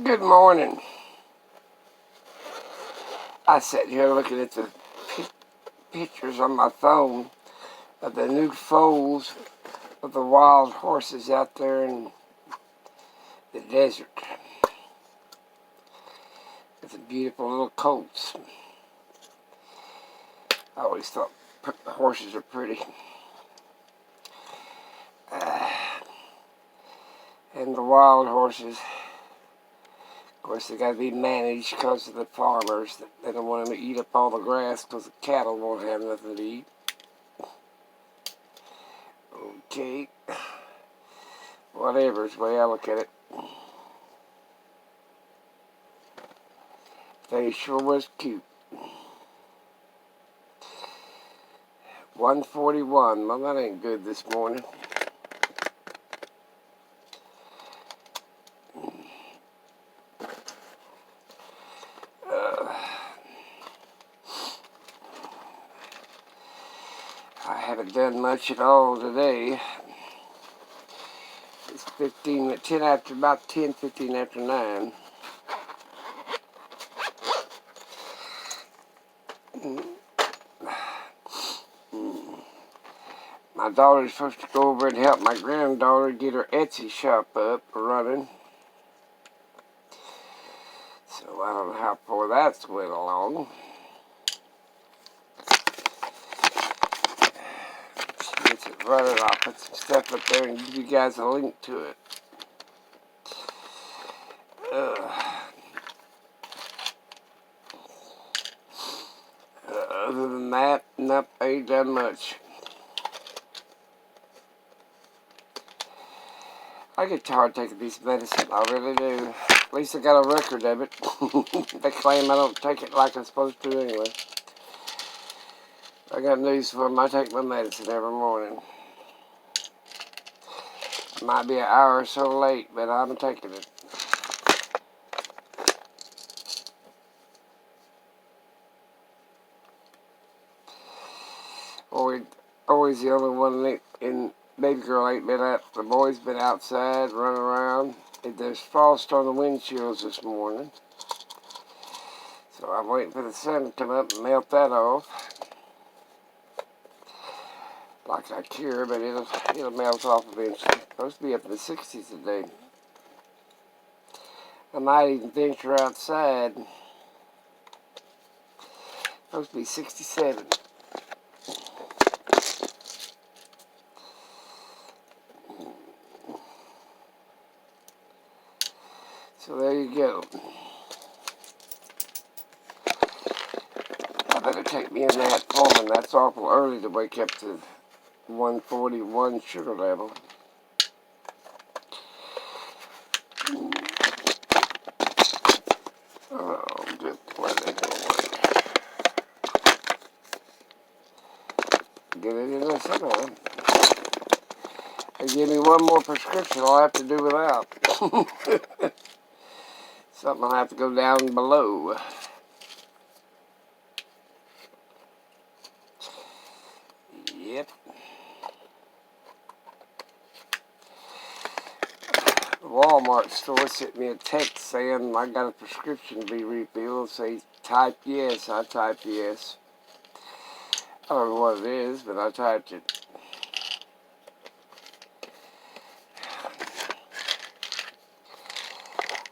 Good morning. I sat here looking at the pictures on my phone of the new foals of the wild horses out there in the desert. With the beautiful little colts. I always thought horses are pretty. And the wild horses, of course, they got to be managed because of the farmers. They don't want them to eat up all the grass because the cattle won't have nothing to eat. Okay. Whatever is the way I look at it. They sure was cute. 141. Well, that ain't good this morning. I haven't done much at all today. It's 10 after, about 10:15 after 9. My daughter's supposed to go over and help my granddaughter get her Etsy shop up running. So I don't know how far that's went along. She gets it running, I'll put some stuff up there and give you guys a link to it. Other than that, nope, I ain't done much. I get tired taking these medicine, I really do. At least I got a record of it. They claim I don't take it like I'm supposed to anyway. I got news for them. I take my medicine every morning. I might be an hour or so late, but I'm taking it. Always the only one in baby girl ain't been up. The boy's been outside running around. There's frost on the windshields this morning. So I'm waiting for the sun to come up and melt that off. Like I cure, but it'll melt off eventually. It's supposed to be up in the 60s today. I might even venture outside. It's supposed to be 67. So there you go. I better take me a nap, Coleman. That's awful early to wake up to 141 sugar level. Oh, just let it go away. Get it in there somehow. They give me one more prescription I'll have to do without. Something I'll have to go down below. Yep. The Walmart store sent me a text saying I got a prescription to be refilled. Say type yes. I typed yes. I don't know what it is, but I typed it.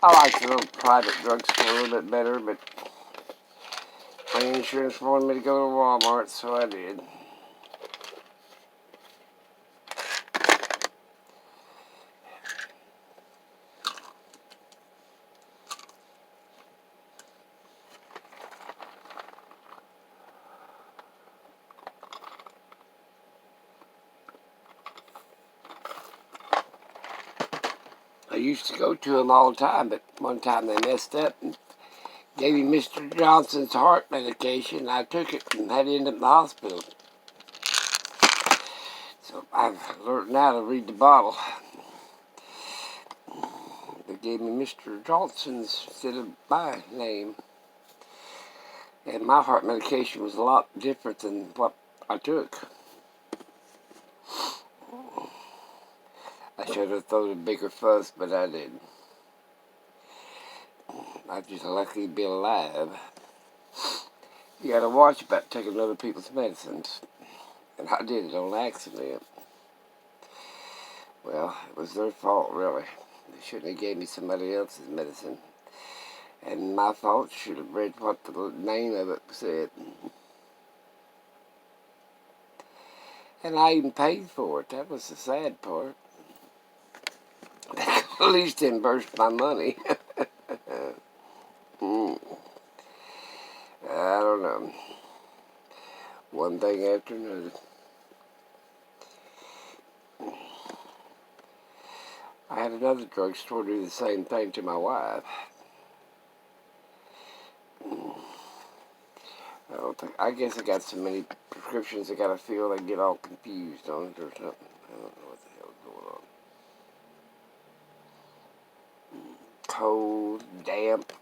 I like the little private drugstore a little bit better, but my insurance wanted me to go to Walmart, so I did. I used to go to them all the time, but one time they messed up and gave me Mr. Johnson's heart medication. I took it and had to end up in the hospital. So I've learned now to read the bottle. They gave me Mr. Johnson's instead of my name. And my heart medication was a lot different than what I took. I should have thrown a bigger fuss, but I didn't. I'm just lucky to be alive. You gotta watch about taking other people's medicines. And I did it on accident. Well, it was their fault, really. They shouldn't have gave me somebody else's medicine. And my fault, should have read what the name of it said. And I even paid for it. That was the sad part. They could at least reimburse my money. I don't know. One thing after another. I had another drugstore do the same thing to my wife. I guess I got so many prescriptions I gotta fill, I get all confused on it or something. I don't know what the hell's going on. Cold, damp,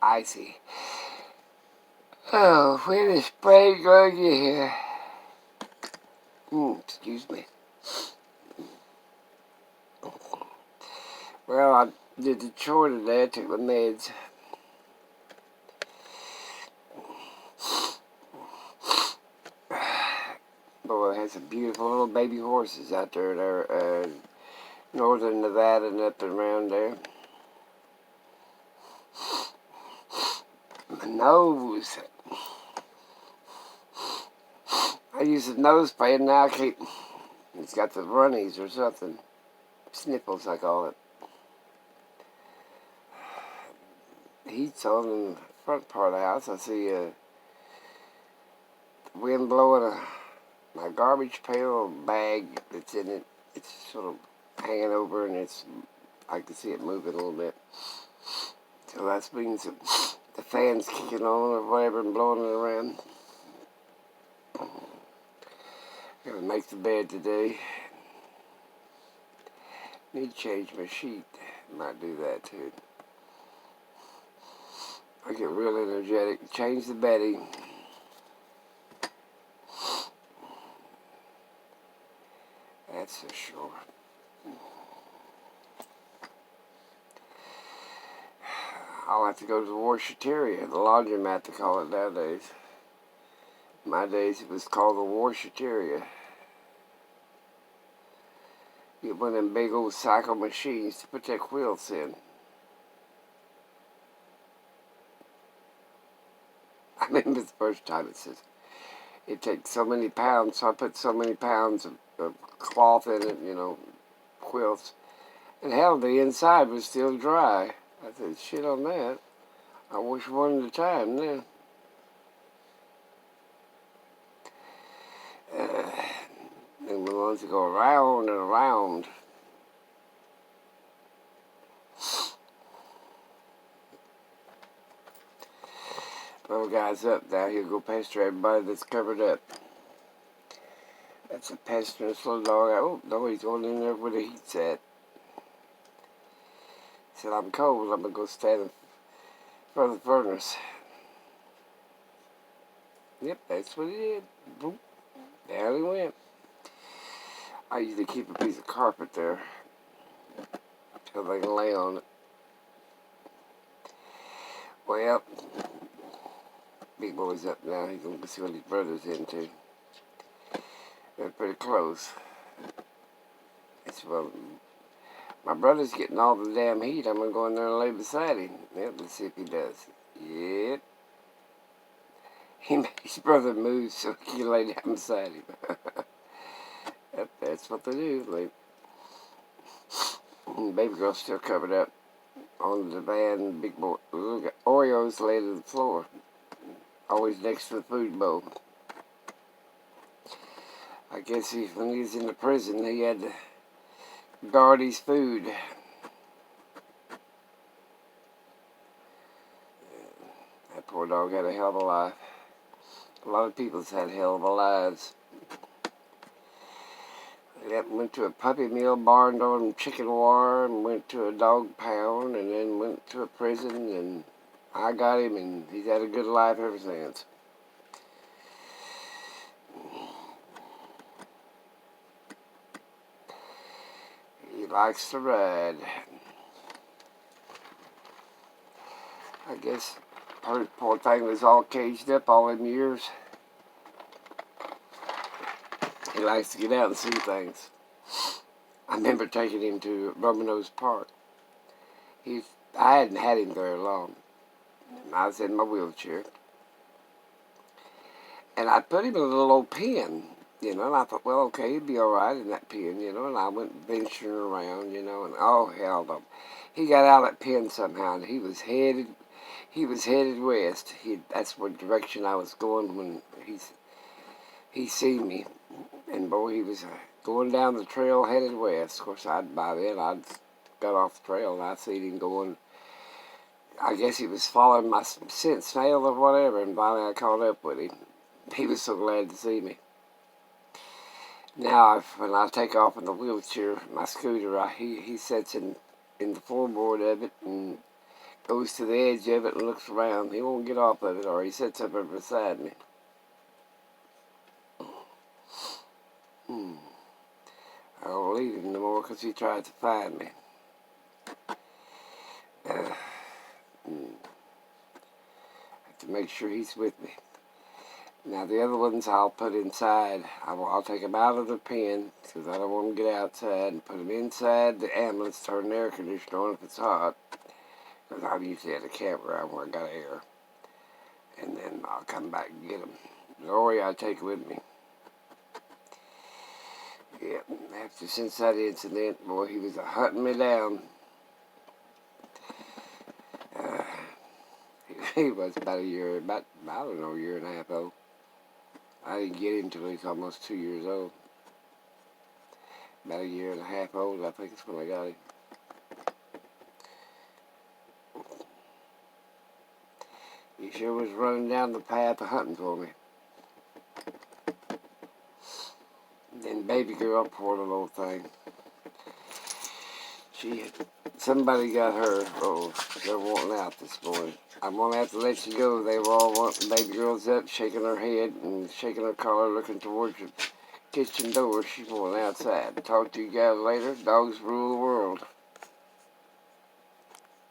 icy. Oh, where the spray go here? Excuse me. Well, I did the chore today. I took the meds. Boy, it has some beautiful little baby horses out there. They're northern Nevada and up and around there. My nose. I use a nose spray and now I keep. It's got the runnies or something. Sniffles, I call it. Heat's on in the front part of the house. I see wind blowing my garbage pail bag that's in it. It's sort of hanging over and I can see it moving a little bit. So that means that the fan's kicking on or whatever and blowing it around. Gotta make the bed today. Need to change my sheet. Might do that too. I get real energetic. Change the bedding. That's for sure. I'll have to go to the washateria, the laundromat they call it nowadays. In my days it was called the washateria. Get one of them big old cycle machines to put that quilts in. I remember the first time it says it takes so many pounds, so I put so many pounds of cloth in it, quilts. And hell, the inside was still dry. I said, shit on that. I wash one at a time then. And the ones that go around and around. Little guy's up now. He'll go pester everybody that's covered up. That's a pestilence little dog. Oh, no, he's going in there where the heat's at. He said, I'm cold. I'm going to go stand in front of the furnace. Yep, that's what he did. Boop. Down he went. I usually keep a piece of carpet there so they can lay on it. Well, big boy's up now. He's going to see what his brother's into. They're pretty close. It's, well, my brother's getting all the damn heat. I'm going to go in there and lay beside him. Yep, let's see if he does. Yep. He made his brother move so he can lay down beside him. Yep, that's what they do. The baby girl's still covered up on the divan. Big boy. Look, Oreos laid on the floor. Always next to the food bowl. I guess when he was in the prison, he had to guard his food. That poor dog had a hell of a life. A lot of people's had hell of a lives. Yep, went to a puppy mill, barn door and chicken war, and went to a dog pound, and then went to a prison, and I got him, and he's had a good life ever since. He likes to ride. I guess poor thing was all caged up all them years. He likes to get out and see things. I remember taking him to Romano's Park. I hadn't had him very long. I was in my wheelchair. And I put him in a little old pen, and I thought, well, okay, he'd be all right in that pen, and I went venturing around, and oh, hell no. He got out of that pen somehow, and he was headed west. That's what direction I was going when he seen me. And boy, he was going down the trail headed west. Of course, by then I'd got off the trail, and I seen him going. I guess he was following my scent snail or whatever, and finally I caught up with him. He was so glad to see me. Now, when I take off in the wheelchair, my scooter, he sits in the floorboard of it and goes to the edge of it and looks around. He won't get off of it, or he sits up there beside me. I don't leave him no more because he tried to find me. I have to make sure he's with me. Now the other ones I'll put inside. I'll take them out of the pen because I don't want them to get outside, and put them inside the ambulance, turn the air conditioner on if it's hot, because I'm usually at a campground where I got air. And then I'll come back and get them. Lori I take with me. Yeah, since that incident, boy, he was hunting me down. He was about a year and a half old. I didn't get him till he was almost 2 years old. About a year and a half old, I think is when I got him. He sure was running down the path hunting for me. Then baby girl, poor little old thing. Somebody got her. Oh, they're wanting out this morning. I'm going to have to let you go. They were all wanting baby girl's up, shaking her head and shaking her collar, looking towards the kitchen door. She's going outside. Talk to you guys later. Dogs rule the world.